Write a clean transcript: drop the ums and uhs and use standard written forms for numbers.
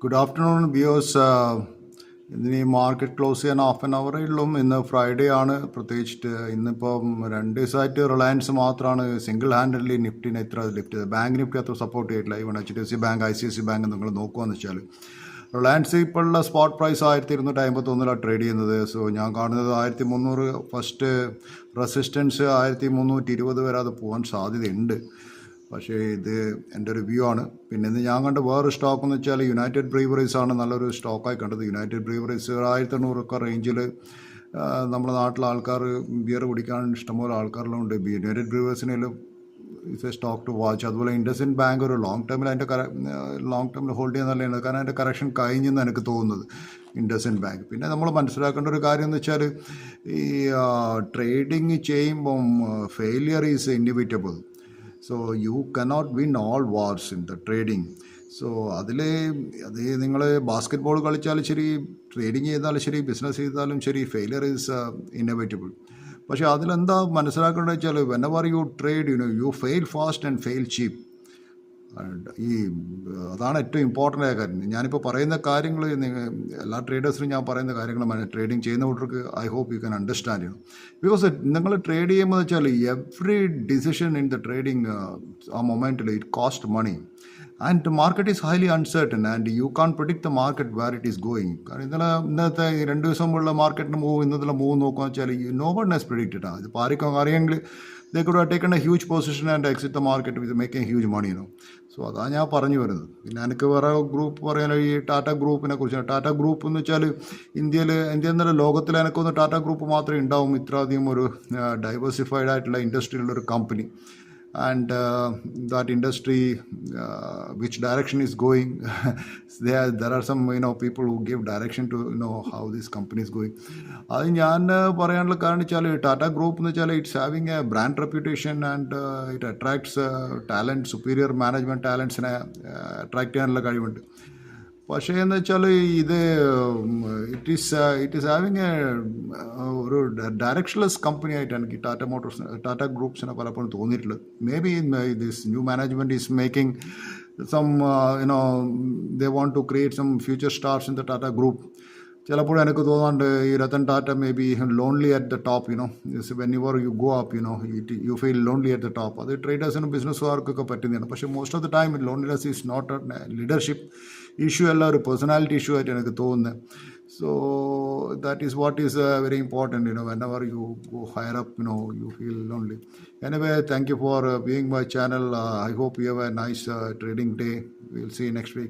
Good afternoon views. ഇന്ന് ഈ market close ചെയ്യാൻ ഹാഫ് ആൻ അവറേ ഉള്ളൂ. ഇന്ന് ഫ്രൈഡേ ആണ്. പ്രത്യേകിച്ചിട്ട് ഇന്നിപ്പം 2 ദിവസമായിട്ട് റിലയൻസ് മാത്രമാണ് സിംഗിൾ ഹാൻഡഡ്ലി നിഫ്റ്റിനെ ഇത്ര ലിഫ്റ്റ് ചെയ്തത്. ബാങ്ക് നിഫ്റ്റി അത്ര സപ്പോർട്ട് ചെയ്തിട്ടില്ല. Even HDFC bank, ICICI bank നിങ്ങൾ നോക്കുകയെന്ന് വെച്ചാൽ റിലയൻസ് ഇപ്പോഴുള്ള സ്പോട്ട് പ്രൈസ് 1251 ട്രേഡ് ചെയ്യുന്നത്. സോ ഞാൻ കാണുന്നത് 1300 ഫസ്റ്റ് റെസിസ്റ്റൻസ് 1320 വരെ അത് പോകാൻ സാധ്യതയുണ്ട്. പക്ഷേ ഇത് എൻ്റെ ഒരു വ്യൂ ആണ്. പിന്നെ ഇന്ന് ഞാൻ കണ്ട വേറൊരു സ്റ്റോക്ക് എന്ന് വെച്ചാൽ യുണൈറ്റഡ് ബ്രീവറീസ് ആണ് നല്ലൊരു സ്റ്റോക്കായി കണ്ടത്. യുണൈറ്റഡ് ബ്രീവറീസ് 1800 റേഞ്ചിൽ നമ്മുടെ നാട്ടിലെ ആൾക്കാർ ബിയർ കുടിക്കാൻ ഇഷ്ടംപോലെ ആൾക്കാരിലുണ്ട്. യുണൈറ്റഡ് ബ്രീവറീസിനും it's a stock to watch. അതുപോലെ ഇൻഡസ്ഇൻഡ് ബാങ്ക് ഒരു ലോങ് ടേമിൽ ലോങ് ടേമിൽ ഹോൾഡ് ചെയ്യാൻ നല്ലതാണ്. കാരണം അതിൻ്റെ കറക്ഷൻ കഴിഞ്ഞെന്ന് എനിക്ക് തോന്നുന്നത് ഇൻഡസ്ഇൻഡ് ബാങ്ക്. പിന്നെ നമ്മൾ മനസ്സിലാക്കേണ്ട ഒരു കാര്യം എന്ന് വെച്ചാൽ ഈ ട്രേഡിങ് ചെയ്യുമ്പം failure is inevitable. So you cannot win all wars in the trading. So അത് നിങ്ങൾ ബാസ്കറ്റ് ബോൾ കളിച്ചാലും ശരി, ട്രേഡിങ് ചെയ്താലും ശരി, ബിസിനസ് ചെയ്താലും ശരി, ഫെയിലിയർ ഈസ് ഇന്നവേറ്റബിൾ. പക്ഷേ അതിലെന്താ മനസ്സിലാക്കേണ്ടത് വെച്ചാൽ whenever you trade you fail fast and fail cheap. ഈ അതാണ് ഏറ്റവും ഇമ്പോർട്ടൻ്റ് ആയ കാര്യം. ഞാനിപ്പോൾ പറയുന്ന കാര്യങ്ങൾ എല്ലാ ട്രേഡേഴ്സിനും ഞാൻ പറയുന്ന കാര്യങ്ങൾ ട്രേഡിങ് ചെയ്യുന്നവർക്ക് I hope you can understand ചെയ്യണം. ബിക്കോസ് നിങ്ങൾ ട്രേഡ് ചെയ്യുമ്പോൾ വെച്ചാൽ every decision in the trading ആ മൊമെൻറ്റിൽ it cost money and market is highly uncertain and you can't predict the market where it is going. കാരണം ഇന്നത്തെ 2 ദിവസം മുമ്പുള്ള മാർക്കറ്റിന് മൂവ് ഇന്നത്തെ മൂവ് നോക്കുകയെന്ന് വെച്ചാൽ നോ വൺ ഹാസ് പ്രിഡിക്റ്റഡ്. ഇതിപ്പോൾ ആർക്കും അറിയെങ്കിൽ they could have taken a huge position and exit the market with making huge money, so അതാണ് ഞാൻ പറഞ്ഞു വരുന്നത്. പിന്നെ എനിക്ക് വേറെ ഗ്രൂപ്പ് പറയാനോ ഈ ടാറ്റ ഗ്രൂപ്പിനെ കുറിച്ചാണ്. ടാറ്റ ഗ്രൂപ്പ് എന്ന് വെച്ചാൽ ഇന്ത്യയിൽ എന്നല്ല ലോകത്തിൽ എനിക്കൊന്ന് ടാറ്റ ഗ്രൂപ്പ് മാത്രമേ ഉണ്ടാവും ഇത്രയധികം ഒരു ഡൈവേഴ്സിഫൈഡ് ആയിട്ടുള്ള ഇൻഡസ്ട്രിയിലുള്ളൊരു company. And that industry, which direction is going, there are some people who give direction to how this company is going. അത് ഞാൻ പറയാനുള്ള കാരണം വെച്ചാൽ ടാറ്റ ഗ്രൂപ്പ് എന്ന് വെച്ചാൽ it's having a brand reputation and it attracts talent, superior management ടാലൻസിനെ attract ചെയ്യാനുള്ള കഴിവുണ്ട്. പക്ഷേ എന്ന് വെച്ചാൽ ഇത് ഇറ്റ് ഈസ് ഹാവിങ് ഒരു ഡയറക്ഷൻലെസ് കമ്പനി ആയിട്ട് എനിക്ക് ടാറ്റ ഗ്രൂപ്പ്സിനെ പലപ്പോഴും തോന്നിയിട്ടുള്ളത്. Maybe this new management is making some they want to create some future stars in the Tata group. ചിലപ്പോഴും എനിക്ക് തോന്നാണ്ട് ഈ Ratan Tata maybe lonely at the top. When your you go up you feel lonely at the top. അത് ട്രേഡേഴ്സിനും ബിസിനസ്സുകാർക്കൊക്കെ പറ്റുന്നതാണ്. പക്ഷേ most of the time loneliness is not a leadership issue അല്ല, ഒരു പേഴ്സണാലിറ്റി ഇഷ്യൂ ആയിട്ട് എനിക്ക് തോന്നുന്നത്. So that is what is very important. whenever you go higher up, you feel lonely. Anyway, thank you for being my channel. I hope you have a nice trading day. We'll see you next week.